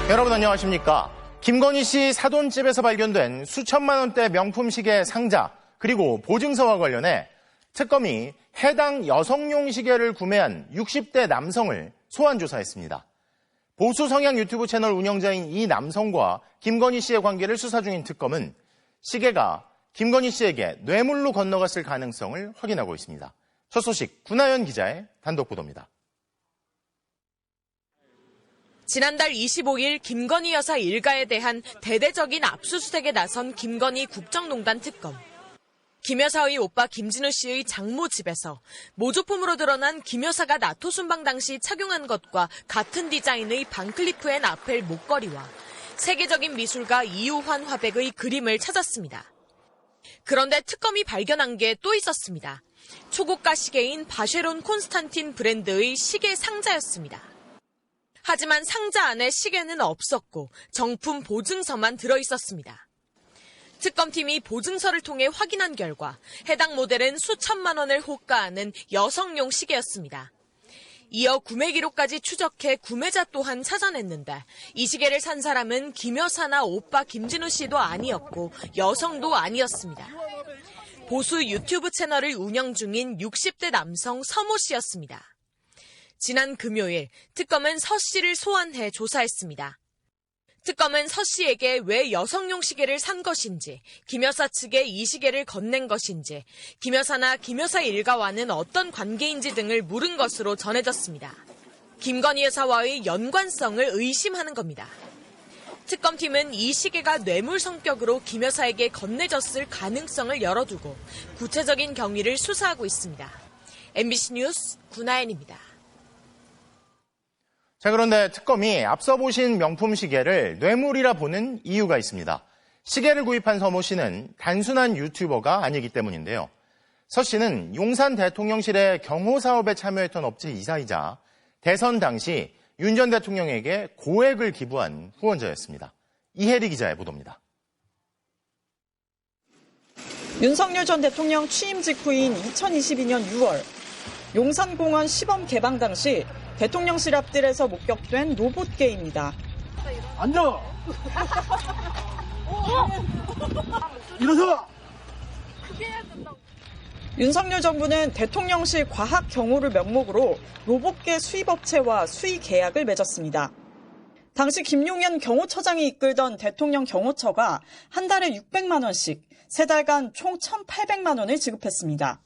여러분 안녕하십니까? 김건희 씨 사돈집에서 발견된 수천만 원대 명품 시계 상자 그리고 보증서와 관련해 특검이 해당 여성용 시계를 구매한 60대 남성을 소환 조사했습니다. 보수 성향 유튜브 채널 운영자인 이 남성과 김건희 씨의 관계를 수사 중인 특검은 시계가 김건희 씨에게 뇌물로 건너갔을 가능성을 확인하고 있습니다. 첫 소식 구나연 기자의 단독 보도입니다. 지난달 25일 김건희 여사 일가에 대한 대대적인 압수수색에 나선 김건희 국정농단 특검. 김 여사의 오빠 김진우 씨의 장모 집에서 모조품으로 드러난 김 여사가 나토 순방 당시 착용한 것과 같은 디자인의 반클리프 앤 아펠 목걸이와 세계적인 미술가 이우환 화백의 그림을 찾았습니다. 그런데 특검이 발견한 게 또 있었습니다. 초고가 시계인 바쉐론 콘스탄틴 브랜드의 시계 상자였습니다. 하지만 상자 안에 시계는 없었고 정품 보증서만 들어있었습니다. 특검팀이 보증서를 통해 확인한 결과 해당 모델은 수천만 원을 호가하는 여성용 시계였습니다. 이어 구매 기록까지 추적해 구매자 또한 찾아냈는데 이 시계를 산 사람은 김 여사나 오빠 김진우 씨도 아니었고 여성도 아니었습니다. 보수 유튜브 채널을 운영 중인 60대 남성 서모 씨였습니다. 지난 금요일 특검은 서 씨를 소환해 조사했습니다. 특검은 서 씨에게 왜 여성용 시계를 산 것인지, 김 여사 측에 이 시계를 건넨 것인지, 김 여사나 김 여사 일가와는 어떤 관계인지 등을 물은 것으로 전해졌습니다. 김건희 여사와의 연관성을 의심하는 겁니다. 특검팀은 이 시계가 뇌물 성격으로 김 여사에게 건네졌을 가능성을 열어두고 구체적인 경위를 수사하고 있습니다. MBC 뉴스 구나연입니다. 자, 그런데 특검이 앞서 보신 명품 시계를 뇌물이라 보는 이유가 있습니다. 시계를 구입한 서모 씨는 단순한 유튜버가 아니기 때문인데요. 서 씨는 용산 대통령실의 경호 사업에 참여했던 업체 이사이자 대선 당시 윤 전 대통령에게 고액을 기부한 후원자였습니다. 이혜리 기자의 보도입니다. 윤석열 전 대통령 취임 직후인 2022년 6월 용산공원 시범 개방 당시 대통령실 앞뜰에서 목격된 로봇계입니다. 앉아! 일어서! 윤석열 정부는 대통령실 과학 경호를 명목으로 로봇계 수입업체와 수의 계약을 맺었습니다. 당시 김용현 경호처장이 이끌던 대통령 경호처가 한 달에 600만 원씩, 3달간 총 1,800만 원을 지급했습니다.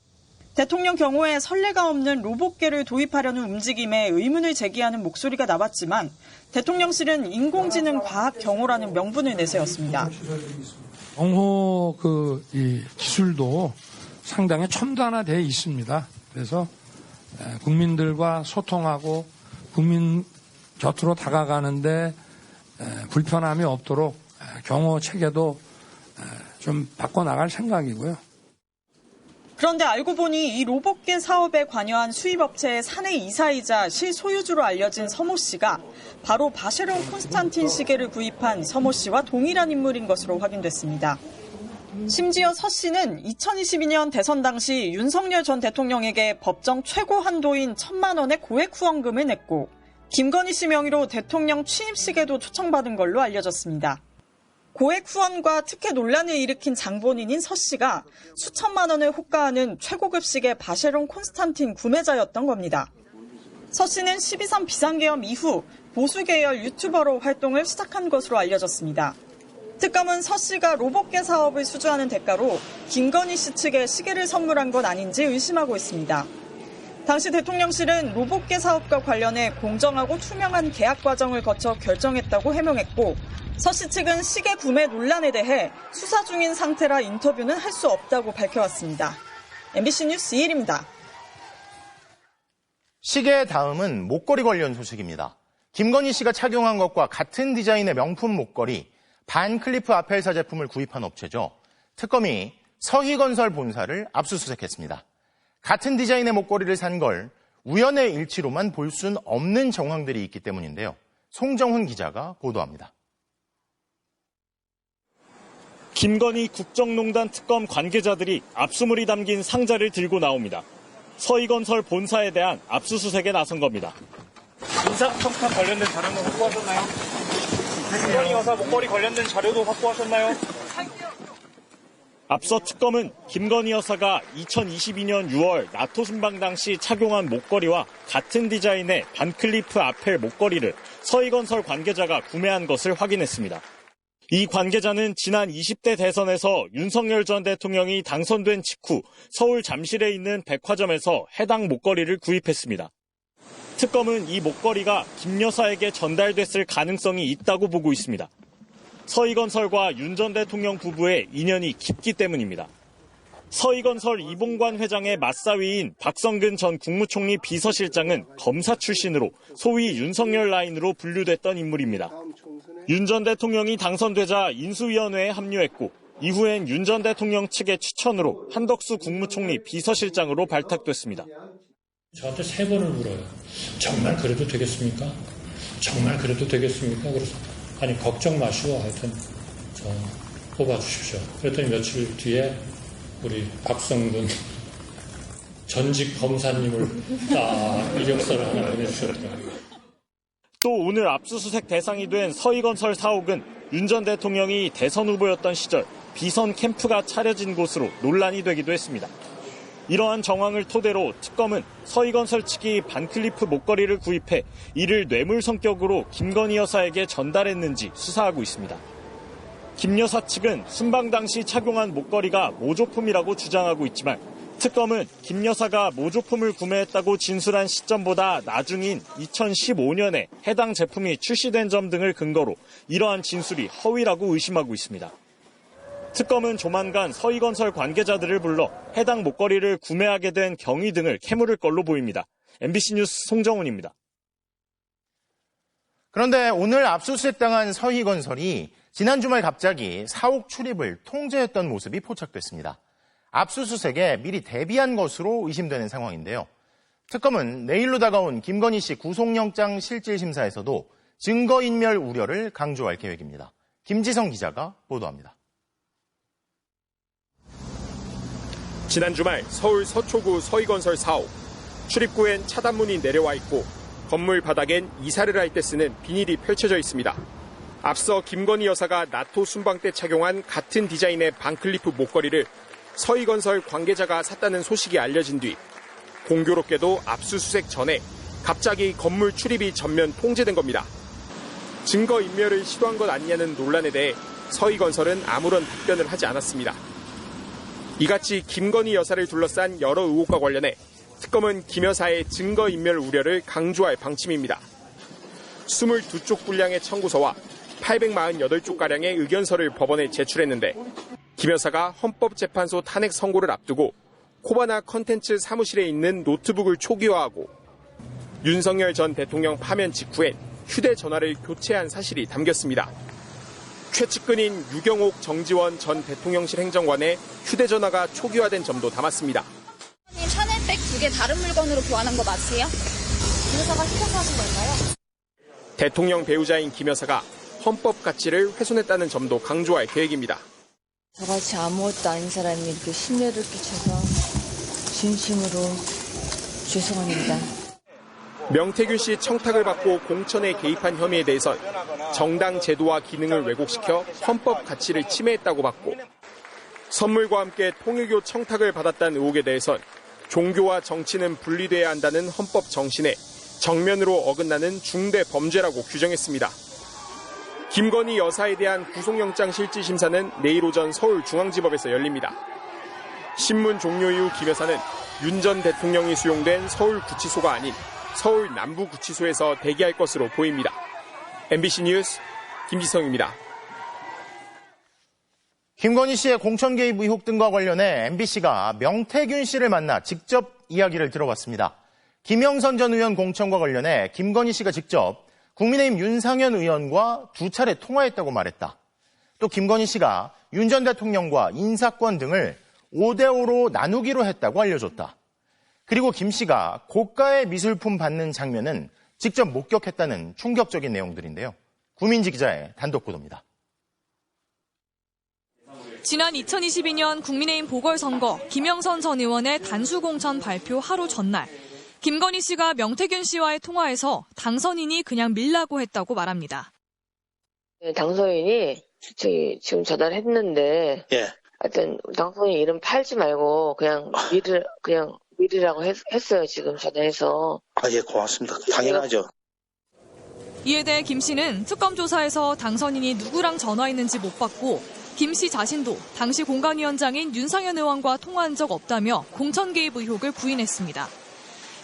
대통령 경호에 선례가 없는 로봇계를 도입하려는 움직임에 의문을 제기하는 목소리가 나왔지만 대통령실은 인공지능 과학 경호라는 명분을 내세웠습니다. 경호 이 기술도 상당히 첨단화되어 있습니다. 그래서 국민들과 소통하고 국민 곁으로 다가가는데 불편함이 없도록 경호 체계도 좀 바꿔나갈 생각이고요. 그런데 알고 보니 이 로봇계 사업에 관여한 수입업체의 사내 이사이자 실소유주로 알려진 서모 씨가 바로 바쉐론 콘스탄틴 시계를 구입한 서모 씨와 동일한 인물인 것으로 확인됐습니다. 심지어 서 씨는 2022년 대선 당시 윤석열 전 대통령에게 법정 최고 한도인 1,000만 원의 고액 후원금을 냈고 김건희 씨 명의로 대통령 취임식에도 초청받은 걸로 알려졌습니다. 고액 후원과 특혜 논란을 일으킨 장본인인 서 씨가 수천만 원을 호가하는 최고급 시계 바쉐론 콘스탄틴 구매자였던 겁니다. 서 씨는 12.3 비상계엄 이후 보수계열 유튜버로 활동을 시작한 것으로 알려졌습니다. 특검은 서 씨가 로봇계 사업을 수주하는 대가로 김건희 씨 측에 시계를 선물한 건 아닌지 의심하고 있습니다. 당시 대통령실은 로봇계 사업과 관련해 공정하고 투명한 계약 과정을 거쳐 결정했다고 해명했고 서 씨 측은 시계 구매 논란에 대해 수사 중인 상태라 인터뷰는 할 수 없다고 밝혀왔습니다. MBC 뉴스 이혜리입니다. 시계의 다음은 목걸이 관련 소식입니다. 김건희 씨가 착용한 것과 같은 디자인의 명품 목걸이 반클리프 아펠사 제품을 구입한 업체죠. 특검이 서희건설 본사를 압수수색했습니다. 같은 디자인의 목걸이를 산 걸 우연의 일치로만 볼 수는 없는 정황들이 있기 때문인데요. 송정훈 기자가 보도합니다. 김건희 국정농단 특검 관계자들이 압수물이 담긴 상자를 들고 나옵니다. 서희건설 본사에 대한 압수수색에 나선 겁니다. 인사청탁 관련된 자료는 확보하셨나요? 김건희 여사 목걸이 관련된 자료도 확보하셨나요? 앞서 특검은 김건희 여사가 2022년 6월 나토 순방 당시 착용한 목걸이와 같은 디자인의 반클리프 아펠 목걸이를 서희건설 관계자가 구매한 것을 확인했습니다. 이 관계자는 지난 20대 대선에서 윤석열 전 대통령이 당선된 직후 서울 잠실에 있는 백화점에서 해당 목걸이를 구입했습니다. 특검은 이 목걸이가 김 여사에게 전달됐을 가능성이 있다고 보고 있습니다. 서희건설과 윤 전 대통령 부부의 인연이 깊기 때문입니다. 서희건설 이봉관 회장의 맞사위인 박성근 전 국무총리 비서실장은 검사 출신으로 소위 윤석열 라인으로 분류됐던 인물입니다. 윤 전 대통령이 당선되자 인수위원회에 합류했고 이후엔 윤 전 대통령 측의 추천으로 한덕수 국무총리 비서실장으로 발탁됐습니다. 저한테 3번을 물어요. 정말 그래도 되겠습니까? 정말 그래도 되겠습니까? 그래서 아니 걱정 마시고 하여튼 뽑아주십시오. 그랬더니 며칠 뒤에 우리 박성근 전직 검사님을 딱 이력서를 하나 보내주셨더라고요. 또 오늘 압수수색 대상이 된 서희건설 사옥은 윤 전 대통령이 대선 후보였던 시절 비선 캠프가 차려진 곳으로 논란이 되기도 했습니다. 이러한 정황을 토대로 특검은 서희건설 측이 반클리프 목걸이를 구입해 이를 뇌물 성격으로 김건희 여사에게 전달했는지 수사하고 있습니다. 김 여사 측은 순방 당시 착용한 목걸이가 모조품이라고 주장하고 있지만 특검은 김 여사가 모조품을 구매했다고 진술한 시점보다 나중인 2015년에 해당 제품이 출시된 점 등을 근거로 이러한 진술이 허위라고 의심하고 있습니다. 특검은 조만간 서희건설 관계자들을 불러 해당 목걸이를 구매하게 된 경위 등을 캐물을 걸로 보입니다. MBC 뉴스 송정훈입니다. 그런데 오늘 압수수색당한 서희건설이 지난 주말 갑자기 사옥 출입을 통제했던 모습이 포착됐습니다. 압수수색에 미리 대비한 것으로 의심되는 상황인데요. 특검은 내일로 다가온 김건희 씨 구속영장 실질심사에서도 증거인멸 우려를 강조할 계획입니다. 김지성 기자가 보도합니다. 지난 주말 서울 서초구 서희건설 사옥. 출입구엔 차단문이 내려와 있고 건물 바닥엔 이사를 할 때 쓰는 비닐이 펼쳐져 있습니다. 앞서 김건희 여사가 나토 순방 때 착용한 같은 디자인의 반클리프 목걸이를 서희건설 관계자가 샀다는 소식이 알려진 뒤 공교롭게도 압수수색 전에 갑자기 건물 출입이 전면 통제된 겁니다. 증거인멸을 시도한 것 아니냐는 논란에 대해 서희건설은 아무런 답변을 하지 않았습니다. 이같이 김건희 여사를 둘러싼 여러 의혹과 관련해 특검은 김 여사의 증거인멸 우려를 강조할 방침입니다. 22쪽 분량의 청구서와 848쪽가량의 의견서를 법원에 제출했는데 김 여사가 헌법재판소 탄핵 선고를 앞두고 코바나 컨텐츠 사무실에 있는 노트북을 초기화하고 윤석열 전 대통령 파면 직후엔 휴대전화를 교체한 사실이 담겼습니다. 최측근인 유경옥 정지원 전 대통령실 행정관의 휴대전화가 초기화된 점도 담았습니다. 샤넬백 2개 다른 물건으로 교환한 거 맞으세요? 김 여사가 시켜서 하신 걸까요? 대통령 배우자인 김 여사가 헌법 가치를 훼손했다는 점도 강조할 계획입니다. 저같이 아무것도 아닌 사람이 이렇게 심려를 끼쳐서 진심으로 죄송합니다. 명태균 씨 청탁을 받고 공천에 개입한 혐의에 대해선 정당 제도와 기능을 왜곡시켜 헌법 가치를 침해했다고 받고 선물과 함께 통일교 청탁을 받았다는 의혹에 대해선 종교와 정치는 분리돼야 한다는 헌법 정신에 정면으로 어긋나는 중대 범죄라고 규정했습니다. 김건희 여사에 대한 구속영장 실질심사는 내일 오전 서울중앙지법에서 열립니다. 신문 종료 이후 김 여사는 윤 전 대통령이 수용된 서울구치소가 아닌 서울 남부구치소에서 대기할 것으로 보입니다. MBC 뉴스 김지성입니다. 김건희 씨의 공천 개입 의혹 등과 관련해 MBC가 명태균 씨를 만나 직접 이야기를 들어봤습니다. 김영선 전 의원 공천과 관련해 김건희 씨가 직접 국민의힘 윤상현 의원과 2차례 통화했다고 말했다. 또 김건희 씨가 윤 전 대통령과 인사권 등을 5대5로 나누기로 했다고 알려줬다. 그리고 김 씨가 고가의 미술품 받는 장면은 직접 목격했다는 충격적인 내용들인데요. 구민지 기자의 단독 보도입니다. 지난 2022년 국민의힘 보궐선거 김영선 전 의원의 단수공천 발표 하루 전날 김건희 씨가 명태균 씨와의 통화에서 당선인이 그냥 밀라고 했다고 말합니다. 당선인이 지금 전화를 했는데, 하여튼 당선인 이름 팔지 말고 그냥 미르라고 했어요. 지금 전화해서. 예, 고맙습니다. 당연하죠. 이에 대해 김 씨는 특검 조사에서 당선인이 누구랑 전화했는지 못 봤고 김 씨 자신도 당시 공관위원장인 윤상현 의원과 통화한 적 없다며 공천 개입 의혹을 부인했습니다.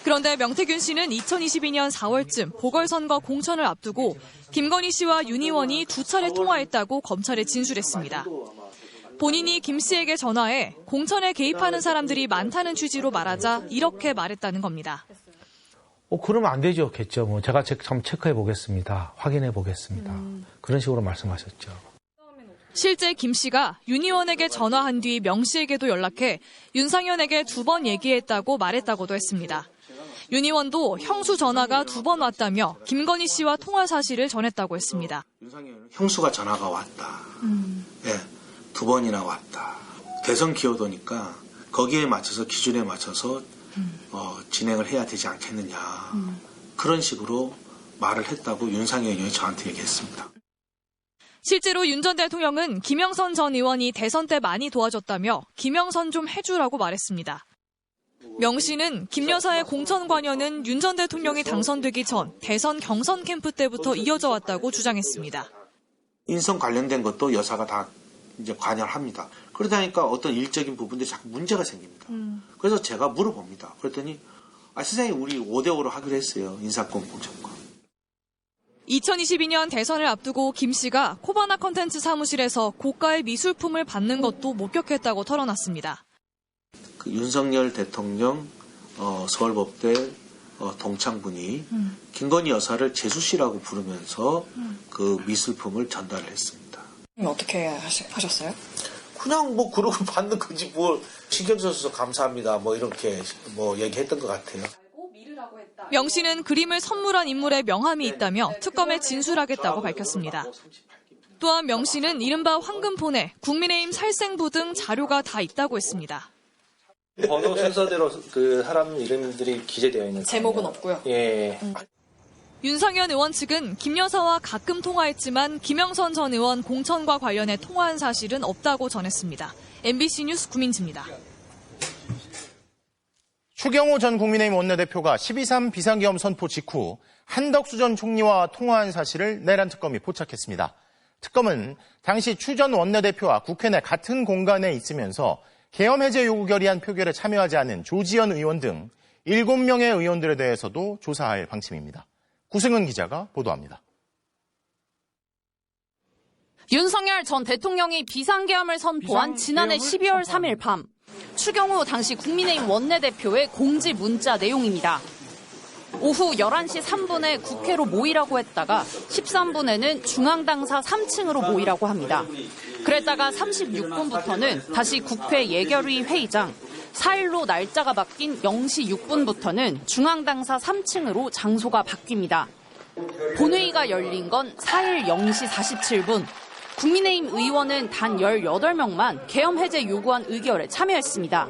그런데 명태균 씨는 2022년 4월쯤 보궐선거 공천을 앞두고 김건희 씨와 윤 의원이 2차례 통화했다고 검찰에 진술했습니다. 본인이 김 씨에게 전화해 공천에 개입하는 사람들이 많다는 취지로 말하자 이렇게 말했다는 겁니다. 그러면 안 되죠, 겠죠. 제가 한번 체크해 보겠습니다. 확인해 보겠습니다. 그런 식으로 말씀하셨죠. 실제 김 씨가 윤 의원에게 전화한 뒤 명 씨에게도 연락해 윤상현에게 2번 얘기했다고 말했다고도 했습니다. 윤 의원도 형수 전화가 2번 왔다며 김건희 씨와 통화 사실을 전했다고 했습니다. 형수가 전화가 왔다. 2번이나 왔다. 대선 기여도니까 거기에 맞춰서 기준에 맞춰서 진행을 해야 되지 않겠느냐. 그런 식으로 말을 했다고 윤상현 의원이 저한테 얘기했습니다. 실제로 윤 전 대통령은 김영선 전 의원이 대선 때 많이 도와줬다며 김영선 좀 해주라고 말했습니다. 명 씨는 김 여사의 공천 관여는 윤 전 대통령이 당선되기 전 대선 경선 캠프 때부터 이어져 왔다고 주장했습니다. 인선 관련된 것도 여사가 다 이제 관여를 합니다. 그러다 보니까 어떤 일적인 부분들이 자꾸 문제가 생깁니다. 그래서 제가 물어봅니다. 그랬더니 선생님 우리 5대5로 하기로 했어요. 인사권 공천권. 2022년 대선을 앞두고 김 씨가 코바나 컨텐츠 사무실에서 고가의 미술품을 받는 것도 목격했다고 털어놨습니다. 윤석열 대통령 서울법대 동창분이 김건희 여사를 재수 씨라고 부르면서 그 미술품을 전달을 했습니다. 어떻게 하셨어요? 그냥 그러고 받는 거지 신경 써서 감사합니다 이렇게 얘기했던 것 같아요. 명 씨는 그림을 선물한 인물의 명함이 있다며 특검에 진술하겠다고 밝혔습니다. 또한 명 씨는 이른바 황금폰에 국민의힘 살생부 등 자료가 다 있다고 했습니다. 번호 순서대로 그 사람 이름들이 기재되어 있는 제목은 없고요. 예. 윤상현 의원 측은 김 여사와 가끔 통화했지만 김영선 전 의원 공천과 관련해 통화한 사실은 없다고 전했습니다. MBC 뉴스 구민지입니다. 추경호 전 국민의힘 원내대표가 12.3 비상계엄 선포 직후 한덕수 전 총리와 통화한 사실을 내란 특검이 포착했습니다. 특검은 당시 추 전 원내대표와 국회 내 같은 공간에 있으면서 계엄 해제 요구 결의안 표결에 참여하지 않은 조지현 의원 등 7명의 의원들에 대해서도 조사할 방침입니다. 구승은 기자가 보도합니다. 윤석열 전 대통령이 비상계엄을 선포한 지난해 12월 3일 밤 추경호 당시 국민의힘 원내대표의 공지 문자 내용입니다. 오후 11시 3분에 국회로 모이라고 했다가 13분에는 중앙당사 3층으로 모이라고 합니다. 그랬다가 36분부터는 다시 국회 예결위 회의장, 4일로 날짜가 바뀐 0시 6분부터는 중앙당사 3층으로 장소가 바뀝니다. 본회의가 열린 건 4일 0시 47분. 국민의힘 의원은 단 18명만 계엄 해제 요구안 의결에 참여했습니다.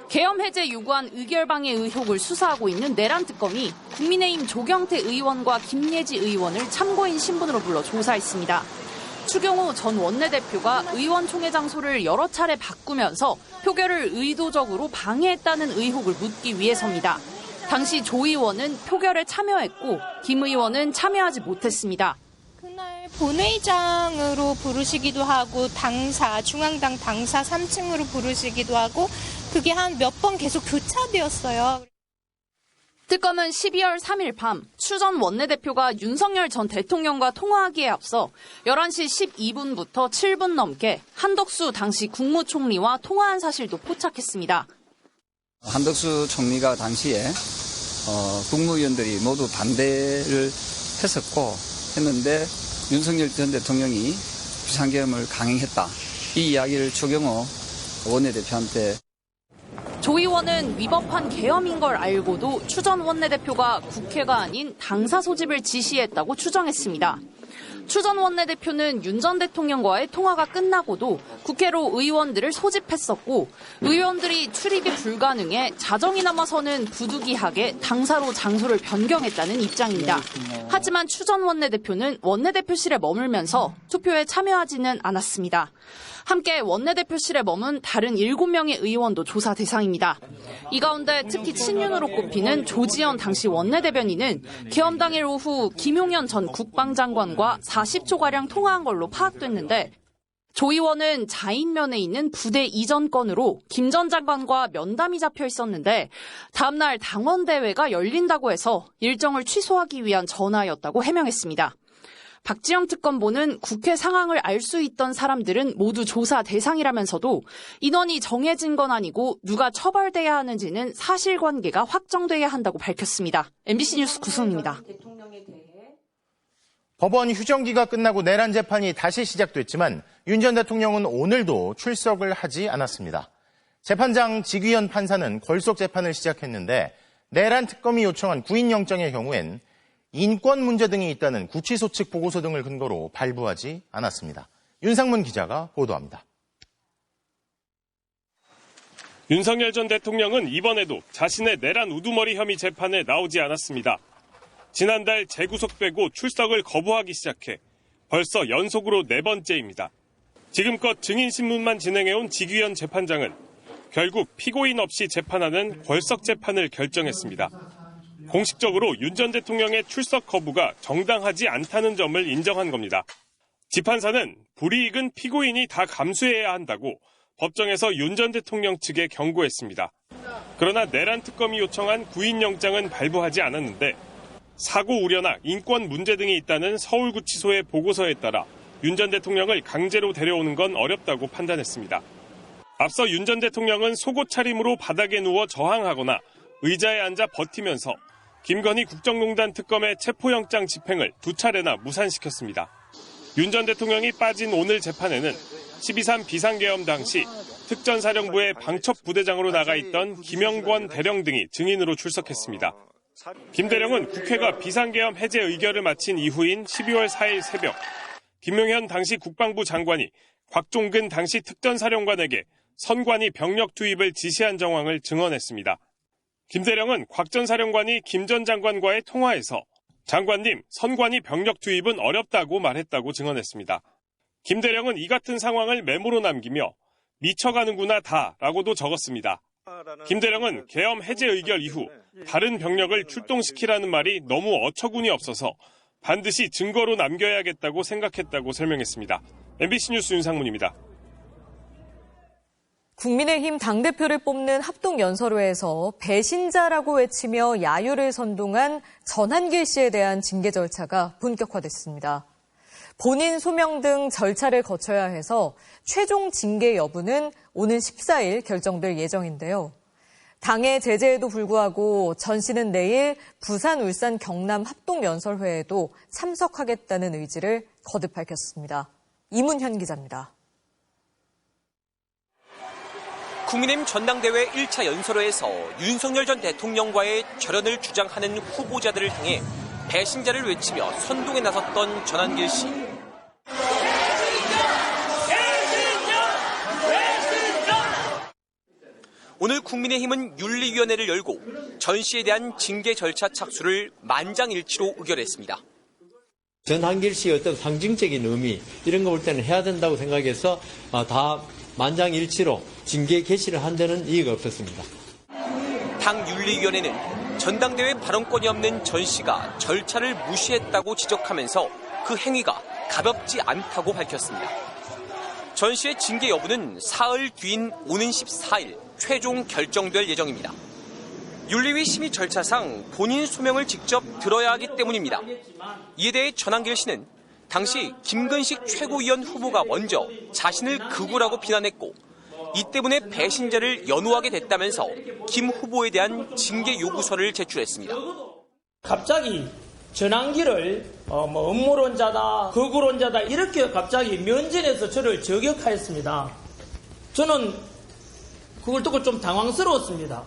계엄 해제 요구안 의결방해 의혹을 수사하고 있는 내란 특검이 국민의힘 조경태 의원과 김예지 의원을 참고인 신분으로 불러 조사했습니다. 추경호 전 원내대표가 의원총회 장소를 여러 차례 바꾸면서 표결을 의도적으로 방해했다는 의혹을 묻기 위해서입니다. 당시 조 의원은 표결에 참여했고 김 의원은 참여하지 못했습니다. 그날 본회의장으로 부르시기도 하고 중앙당 당사 3층으로 부르시기도 하고 그게 한 몇 번 계속 교차되었어요. 특검은 12월 3일 밤 추 전 원내대표가 윤석열 전 대통령과 통화하기에 앞서 11시 12분부터 7분 넘게 한덕수 당시 국무총리와 통화한 사실도 포착했습니다. 한덕수 총리가 당시에 국무위원들이 모두 반대를 했는데 윤석열 전 대통령이 비상계엄을 강행했다. 이 이야기를 추경호 원내대표한테. 조 의원은 위법한 계엄인 걸 알고도 추 전 원내대표가 국회가 아닌 당사 소집을 지시했다고 추정했습니다. 추 전 원내대표는 윤 전 대통령과의 통화가 끝나고도 국회로 의원들을 소집했었고 의원들이 출입이 불가능해 자정이 남아서는 부득이하게 당사로 장소를 변경했다는 입장입니다. 하지만 추 전 원내대표는 원내대표실에 머물면서 투표에 참여하지는 않았습니다. 함께 원내대표실에 머문 다른 7명의 의원도 조사 대상입니다. 이 가운데 특히 친윤으로 꼽히는 조지현 당시 원내대변인은 계엄 당일 오후 김용현 전 국방장관과 40초가량 통화한 걸로 파악됐는데 조 의원은 자인면에 있는 부대 이전 건으로 김 전 장관과 면담이 잡혀 있었는데 다음날 당원대회가 열린다고 해서 일정을 취소하기 위한 전화였다고 해명했습니다. 박지영 특검보는 국회 상황을 알 수 있던 사람들은 모두 조사 대상이라면서도 인원이 정해진 건 아니고 누가 처벌돼야 하는지는 사실관계가 확정돼야 한다고 밝혔습니다. MBC 뉴스 구승입니다. 법원 휴정기가 끝나고 내란 재판이 다시 시작됐지만 윤 전 대통령은 오늘도 출석을 하지 않았습니다. 재판장 지귀현 판사는 걸석 재판을 시작했는데 내란 특검이 요청한 구인영장의 경우엔 인권 문제 등이 있다는 구치소 측 보고서 등을 근거로 발부하지 않았습니다. 윤상문 기자가 보도합니다. 윤석열 전 대통령은 이번에도 자신의 내란 우두머리 혐의 재판에 나오지 않았습니다. 지난달 재구속되고 출석을 거부하기 시작해 벌써 연속으로 4번째입니다. 지금껏 증인신문만 진행해온 지귀현 재판장은 결국 피고인 없이 재판하는 걸석 재판을 결정했습니다. 공식적으로 윤 전 대통령의 출석 거부가 정당하지 않다는 점을 인정한 겁니다. 지판사는 불이익은 피고인이 다 감수해야 한다고 법정에서 윤 전 대통령 측에 경고했습니다. 그러나 내란 특검이 요청한 구인영장은 발부하지 않았는데 사고 우려나 인권 문제 등이 있다는 서울구치소의 보고서에 따라 윤 전 대통령을 강제로 데려오는 건 어렵다고 판단했습니다. 앞서 윤 전 대통령은 속옷 차림으로 바닥에 누워 저항하거나 의자에 앉아 버티면서 김건희 국정농단 특검의 체포영장 집행을 2차례나 무산시켰습니다. 윤 전 대통령이 빠진 오늘 재판에는 12.3 비상계엄 당시 특전사령부의 방첩부대장으로 나가 있던 김영권 대령 등이 증인으로 출석했습니다. 김 대령은 국회가 비상계엄 해제 의결을 마친 이후인 12월 4일 새벽 김용현 당시 국방부 장관이 곽종근 당시 특전사령관에게 선관위 병력 투입을 지시한 정황을 증언했습니다. 김 대령은 곽 전 사령관이 김 전 장관과의 통화에서 장관님, 선관위 병력 투입은 어렵다고 말했다고 증언했습니다. 김 대령은 이 같은 상황을 메모로 남기며 미쳐가는구나 다라고도 적었습니다. 김 대령은 계엄 해제 의결 이후 다른 병력을 출동시키라는 말이 너무 어처구니 없어서 반드시 증거로 남겨야겠다고 생각했다고 설명했습니다. MBC 뉴스 윤상문입니다. 국민의힘 당대표를 뽑는 합동연설회에서 배신자라고 외치며 야유를 선동한 전한길 씨에 대한 징계 절차가 본격화됐습니다. 본인 소명 등 절차를 거쳐야 해서 최종 징계 여부는 오는 14일 결정될 예정인데요. 당의 제재에도 불구하고 전 씨는 내일 부산, 울산, 경남 합동연설회에도 참석하겠다는 의지를 거듭 밝혔습니다. 이문현 기자입니다. 국민의힘 전당대회 1차 연설회에서 윤석열 전 대통령과의 절연을 주장하는 후보자들을 향해 배신자를 외치며 선동에 나섰던 전한길 씨. 오늘 국민의힘은 윤리위원회를 열고 전 씨에 대한 징계 절차 착수를 만장일치로 의결했습니다. 전한길 씨의 어떤 상징적인 의미 이런 거 볼 때는 해야 된다고 생각해서 다 만장일치로 징계 개시를 한 데는 이의가 없었습니다. 당 윤리위원회는 전당대회 발언권이 없는 전 씨가 절차를 무시했다고 지적하면서 그 행위가 가볍지 않다고 밝혔습니다. 전 씨의 징계 여부는 사흘 뒤인 오는 14일 최종 결정될 예정입니다. 윤리위 심의 절차상 본인 소명을 직접 들어야 하기 때문입니다. 이에 대해 전한길 씨는 당시 김근식 최고위원 후보가 먼저 자신을 극우라고 비난했고 이 때문에 배신자를 연호하게 됐다면서 김 후보에 대한 징계 요구서를 제출했습니다. 갑자기 전한길을 음모론자다, 극우론자다 이렇게 갑자기 면전에서 저를 저격하였습니다. 저는 그걸 듣고 좀 당황스러웠습니다.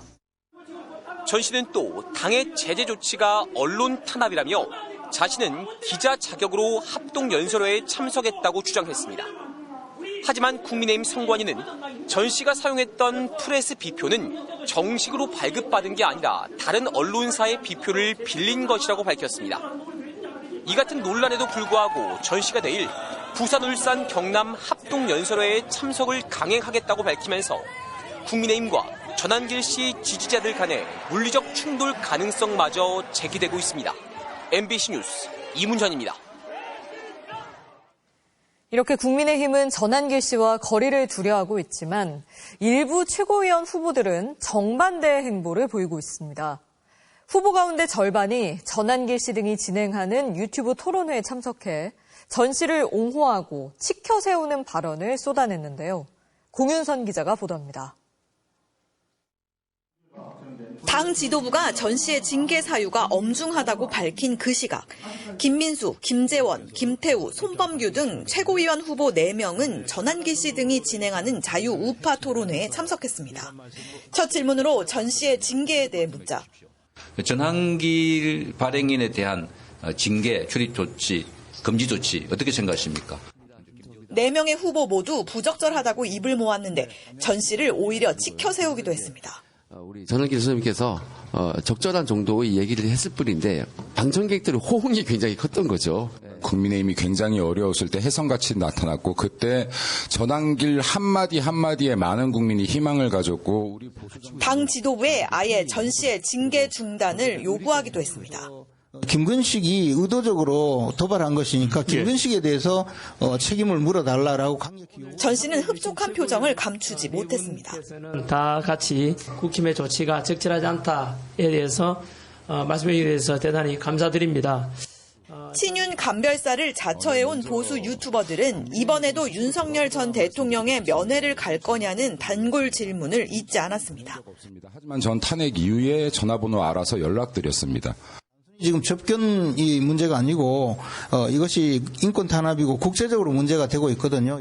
전 씨는 또 당의 제재 조치가 언론 탄압이라며 자신은 기자 자격으로 합동연설회에 참석했다고 주장했습니다. 하지만 국민의힘 선관위는 전 씨가 사용했던 프레스 비표는 정식으로 발급받은 게 아니라 다른 언론사의 비표를 빌린 것이라고 밝혔습니다. 이 같은 논란에도 불구하고 전 씨가 내일 부산, 울산, 경남 합동연설회에 참석을 강행하겠다고 밝히면서 국민의힘과 전한길 씨 지지자들 간의 물리적 충돌 가능성마저 제기되고 있습니다. MBC 뉴스 이문현입니다. 이렇게 국민의힘은 전한길 씨와 거리를 두려하고 있지만 일부 최고위원 후보들은 정반대의 행보를 보이고 있습니다. 후보 가운데 절반이 전한길 씨 등이 진행하는 유튜브 토론회에 참석해 전 씨를 옹호하고 치켜 세우는 발언을 쏟아냈는데요. 공윤선 기자가 보도합니다. 당 지도부가 전 씨의 징계 사유가 엄중하다고 밝힌 그 시각, 김민수, 김재원, 김태우, 손범규 등 최고위원 후보 4명은 전한길 씨 등이 진행하는 자유우파 토론회에 참석했습니다. 첫 질문으로 전 씨의 징계에 대해 묻자. 전한길 발행인에 대한 징계, 출입 조치, 금지 조치 어떻게 생각하십니까? 4명의 후보 모두 부적절하다고 입을 모았는데 전 씨를 오히려 치켜 세우기도 했습니다. 우리 전한길 선생님께서 적절한 정도의 얘기를 했을 뿐인데 방청객들의 호응이 굉장히 컸던 거죠. 국민의힘이 굉장히 어려웠을 때 혜성같이 나타났고 그때 전한길 한마디 한마디에 많은 국민이 희망을 가졌고 우리 당 지도부에 아예 전 씨의 징계 중단을 요구하기도 했습니다. 김근식이 의도적으로 도발한 것이니까 김근식에 대해서 책임을 물어달라라고 강력히 전 씨는 흡족한 표정을 감추지 못했습니다. 다 같이 국힘의 조치가 적절하지 않다에 대해서 말씀해 주셔서 대단히 감사드립니다. 친윤 감별사를 자처해온 보수 유튜버들은 이번에도 윤석열 전 대통령의 면회를 갈 거냐는 단골 질문을 잊지 않았습니다. 하지만 전 탄핵 이후에 전화번호 알아서 연락드렸습니다. 지금 접견이 문제가 아니고 이것이 인권 탄압이고 국제적으로 문제가 되고 있거든요.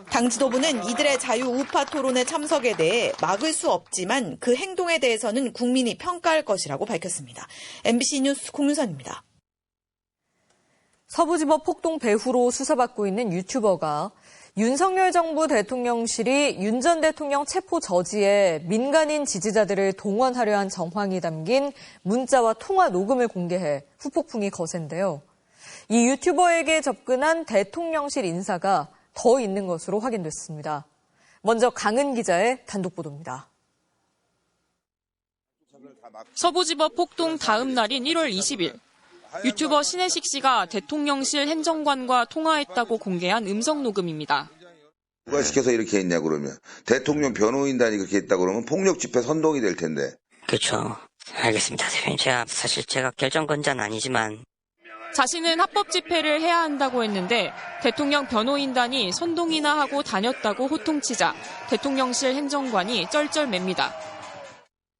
당 지도부는 이들의 자유우파 토론회 참석에 대해 막을 수 없지만 그 행동에 대해서는 국민이 평가할 것이라고 밝혔습니다. MBC 뉴스 공윤선입니다. 서부지법 폭동 배후로 수사받고 있는 유튜버가 윤석열 정부 대통령실이 윤 전 대통령 체포 저지에 민간인 지지자들을 동원하려 한 정황이 담긴 문자와 통화 녹음을 공개해 후폭풍이 거센데요. 이 유튜버에게 접근한 대통령실 인사가 더 있는 것으로 확인됐습니다. 먼저 강은 기자의 단독 보도입니다. 서부지법 폭동 다음 날인 1월 20일. 유튜버 신혜식 씨가 대통령실 행정관과 통화했다고 공개한 음성 녹음입니다. 누가 시켜서 이렇게 했냐 그러면 대통령 변호인단이 그렇게 했다 그러면 폭력 집회 선동이 될 텐데. 그렇죠. 알겠습니다. 대표님 제가 결정권자는 아니지만 자신은 합법 집회를 해야 한다고 했는데 대통령 변호인단이 선동이나 하고 다녔다고 호통치자 대통령실 행정관이 쩔쩔맵니다.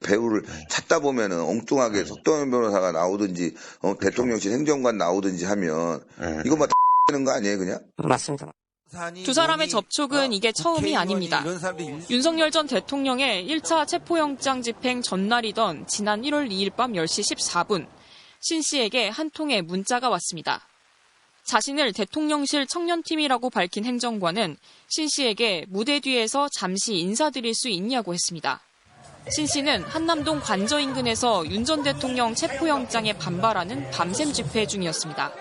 배우를 찾다 보면은 엉뚱하게 석동현 변호사가 나오든지 대통령실 행정관 나오든지 하면 이거 막 되는 거 아니에요 그냥? 맞습니다. 두 사람의 접촉은 이게 처음이 아닙니다. 윤석열 전 대통령의 1차 체포영장 집행 전날이던 지난 1월 2일 밤 10시 14분 신 씨에게 한 통의 문자가 왔습니다. 자신을 대통령실 청년팀이라고 밝힌 행정관은 신 씨에게 무대 뒤에서 잠시 인사드릴 수 있냐고 했습니다. 신 씨는 한남동 관저 인근에서 윤 전 대통령 체포영장에 반발하는 밤샘 집회 중이었습니다.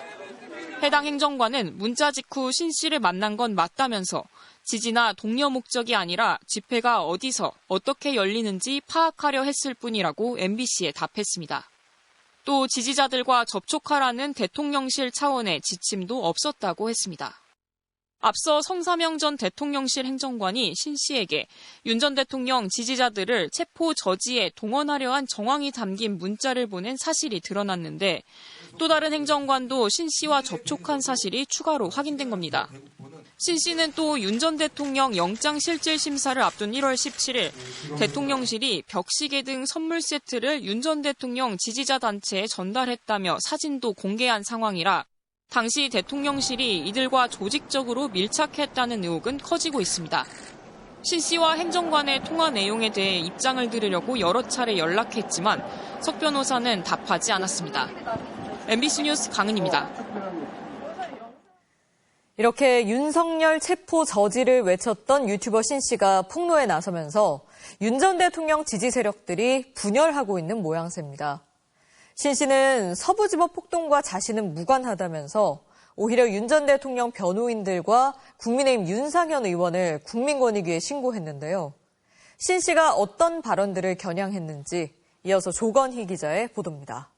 해당 행정관은 문자 직후 신 씨를 만난 건 맞다면서 지지나 독려 목적이 아니라 집회가 어디서 어떻게 열리는지 파악하려 했을 뿐이라고 MBC에 답했습니다. 또 지지자들과 접촉하라는 대통령실 차원의 지침도 없었다고 했습니다. 앞서 성사명 전 대통령실 행정관이 신 씨에게 윤 전 대통령 지지자들을 체포 저지에 동원하려 한 정황이 담긴 문자를 보낸 사실이 드러났는데 또 다른 행정관도 신 씨와 접촉한 사실이 추가로 확인된 겁니다. 신 씨는 또 윤 전 대통령 영장실질심사를 앞둔 1월 17일 대통령실이 벽시계 등 선물 세트를 윤 전 대통령 지지자 단체에 전달했다며 사진도 공개한 상황이라 당시 대통령실이 이들과 조직적으로 밀착했다는 의혹은 커지고 있습니다. 신 씨와 행정관의 통화 내용에 대해 입장을 들으려고 여러 차례 연락했지만 석 변호사는 답하지 않았습니다. MBC 뉴스 강은입니다. 이렇게 윤석열 체포 저지를 외쳤던 유튜버 신 씨가 폭로에 나서면서 윤 전 대통령 지지 세력들이 분열하고 있는 모양새입니다. 신 씨는 서부지법 폭동과 자신은 무관하다면서 오히려 윤 전 대통령 변호인들과 국민의힘 윤상현 의원을 국민권익위에 신고했는데요. 신 씨가 어떤 발언들을 겨냥했는지 이어서 조건희 기자의 보도입니다.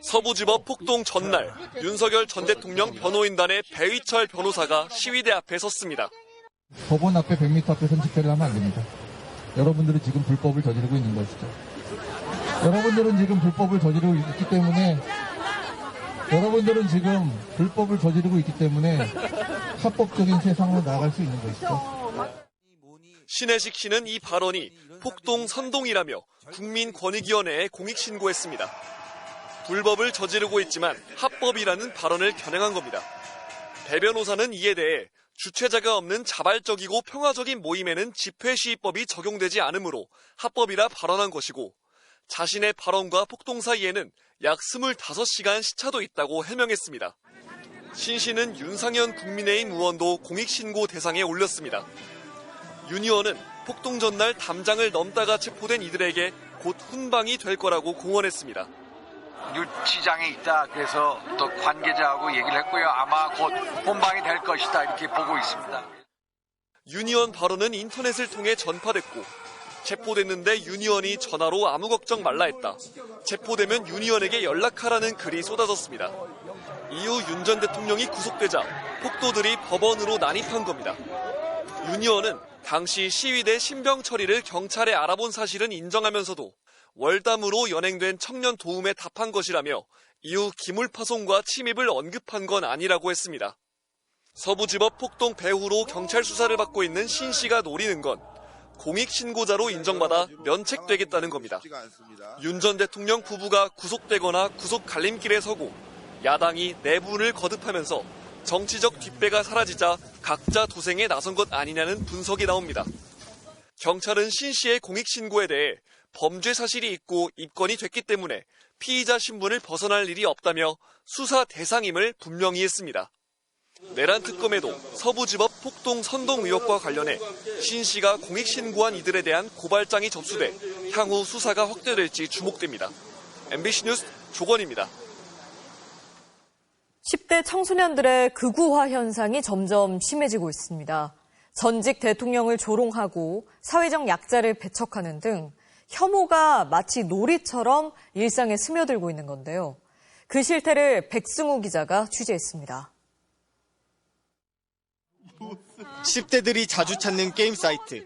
서부지법 폭동 전날 윤석열 전 대통령 변호인단의 배의철 변호사가 시위대 앞에 섰습니다. 법원 앞에 100m 앞에 선집회를 하면 안 됩니다. 여러분들은 지금 불법을 저지르고 있는 것이죠. 여러분들은 지금 불법을 저지르고 있기 때문에 합법적인 세상으로 나아갈 수 있는 것이죠. 신혜식 씨는 이 발언이 폭동 선동이라며 국민권익위원회에 공익신고했습니다. 불법을 저지르고 있지만 합법이라는 발언을 겨냥한 겁니다. 배 변호사는 이에 대해 주최자가 없는 자발적이고 평화적인 모임에는 집회시위법이 적용되지 않으므로 합법이라 발언한 것이고 자신의 발언과 폭동 사이에는 약 25시간 시차도 있다고 해명했습니다. 신 씨는 윤상현 국민의힘 의원도 공익신고 대상에 올렸습니다. 윤 의원은 폭동 전날 담장을 넘다가 체포된 이들에게 곧 훈방이 될 거라고 공언했습니다. 유치장에 있다. 그래서 또 관계자하고 얘기를 했고요. 아마 곧 본방이 될 것이다. 이렇게 보고 있습니다. 윤 의원 발언은 인터넷을 통해 전파됐고 체포됐는데 윤 의원이 전화로 아무 걱정 말라 했다. 체포되면 윤 의원에게 연락하라는 글이 쏟아졌습니다. 이후 윤 전 대통령이 구속되자 폭도들이 법원으로 난입한 겁니다. 윤 의원은 당시 시위대 신병 처리를 경찰에 알아본 사실은 인정하면서도 월담으로 연행된 청년 도움에 답한 것이라며 이후 기물 파손과 침입을 언급한 건 아니라고 했습니다. 서부지법 폭동 배후로 경찰 수사를 받고 있는 신 씨가 노리는 건 공익신고자로 인정받아 면책되겠다는 겁니다. 윤 전 대통령 부부가 구속되거나 구속 갈림길에 서고 야당이 내분을 거듭하면서 정치적 뒷배가 사라지자 각자 도생에 나선 것 아니냐는 분석이 나옵니다. 경찰은 신 씨의 공익신고에 대해 범죄 사실이 있고 입건이 됐기 때문에 피의자 신분을 벗어날 일이 없다며 수사 대상임을 분명히 했습니다. 내란 특검에도 서부지법 폭동 선동 의혹과 관련해 신 씨가 공익신고한 이들에 대한 고발장이 접수돼 향후 수사가 확대될지 주목됩니다. MBC 뉴스 조건입니다. 10대 청소년들의 극우화 현상이 점점 심해지고 있습니다. 전직 대통령을 조롱하고 사회적 약자를 배척하는 등 혐오가 마치 놀이처럼 일상에 스며들고 있는 건데요. 그 실태를 백승우 기자가 취재했습니다. 10대들이 자주 찾는 게임 사이트.